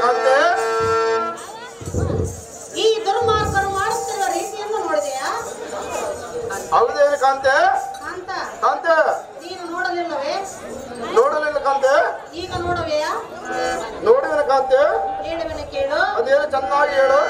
ಕಾಂತೆ, ಈ ದುರ್ಮಾರ್ಗರು ಮಾಡುತ್ತಿರುವ ರೀತಿಯನ್ನು ನೋಡಿದೆಯಾ? ಹೌದೇನು ಕಾಂತೆ? ಕಾಂತ, ಕಾಂತೆ, ನೀನು ನೋಡಲಿಲ್ಲವೇ? ನೋಡಲಿಲ್ಲ ಕಾಂತೆ. ಈಗ ನೋಡುವೆಯಾ? ನೋಡಿದನ ಕಾಂತೆ. ಹೇಳುವೆನು ಕೇಳು. ಅದೇನು ಚೆನ್ನಾಗಿ ಹೇಳು.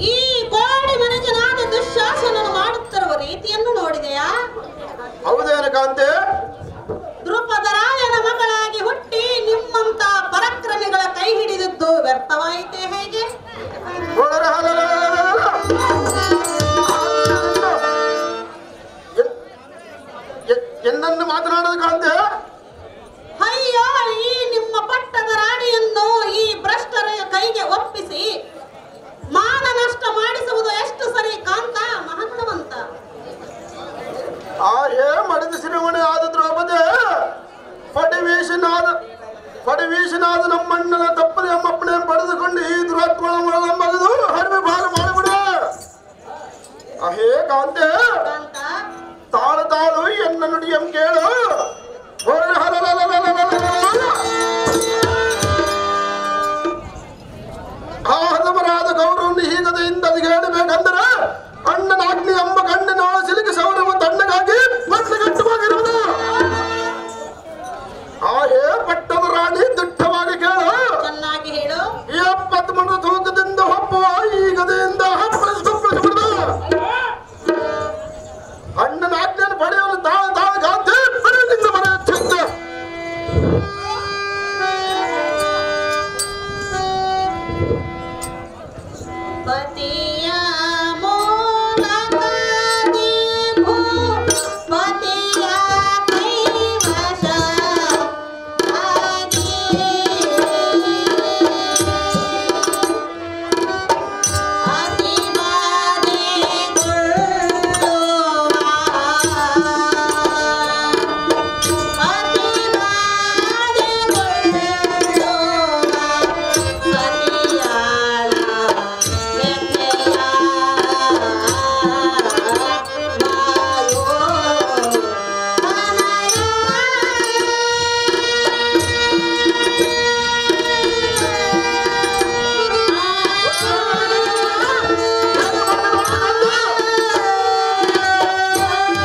ಈ ಗೋಡಿ ಮನುಜನಾದ ದುಶ್ಯಾಸನನು ಮಾಡುತ್ತಿರುವ ರೀತಿಯನ್ನು ನೋಡಿದೆಯಾ? ಹೌದೇನು ಕಾಂತೆ? ದ್ರುಪದರಾಯನ ಮಗಳಾಗಿ ಹುಟ್ಟಿ ನಿಮ್ಮಂತ ಪರಾಕ್ರಮಿಗಳ ಕೈ ಹಿಡಿದಿದ್ದು ವ್ಯರ್ಥವಾಯಿತೇ ಹೇಗೆ? ಎನ್ನನ್ನು ಮಾತನಾಡೋದು ಕಾಂತೆ? ಅಯ್ಯೋ, ಈ ನಿಮ್ಮ ಪಟ್ಟದ ರಾಣಿಯನ್ನು ಈ ಭ್ರಷ್ಟರ ಕೈಗೆ ಒಪ್ಪಿಸಿ ಮಾನ ನಷ್ಟ ಮಾಡಿಸುವುದು ಎಷ್ಟು ಸರಿ ಕಾಂತ ಮಹತ್ವವಂತ? ಹೇ ಮಡಿದ ಶಿರಮಣಿ ಆದ ದ್ರೌಪದಿ ಪಡಿವೀಶನಾದ ನಮ್ಮಣ್ಣನ ತಪ್ಪದೆ ಅಮ್ಮಪ್ಪಣೆ ಪಡೆದುಕೊಂಡು ಈ ದುರಾತ್ಮಗಳ ಮಗದು ಹರಿವೆ ಬಾರ ಮಾಡಿಬಿಡ. ಹೇ ಕಾಂತೆ, ತಾಳು ಎನ್ನ ನುಡಿಯಂ ಕೇಳು. ಆ ಹದಮರಾದ ಗೌರವವನ್ನು ಹೀಗದೆಯಿಂದ ಅದಕ್ಕೆ ಹೇಳಬೇಕಂದ್ರೆ ಅಣ್ಣನ ಅಗ್ನಿ ಎಂಬ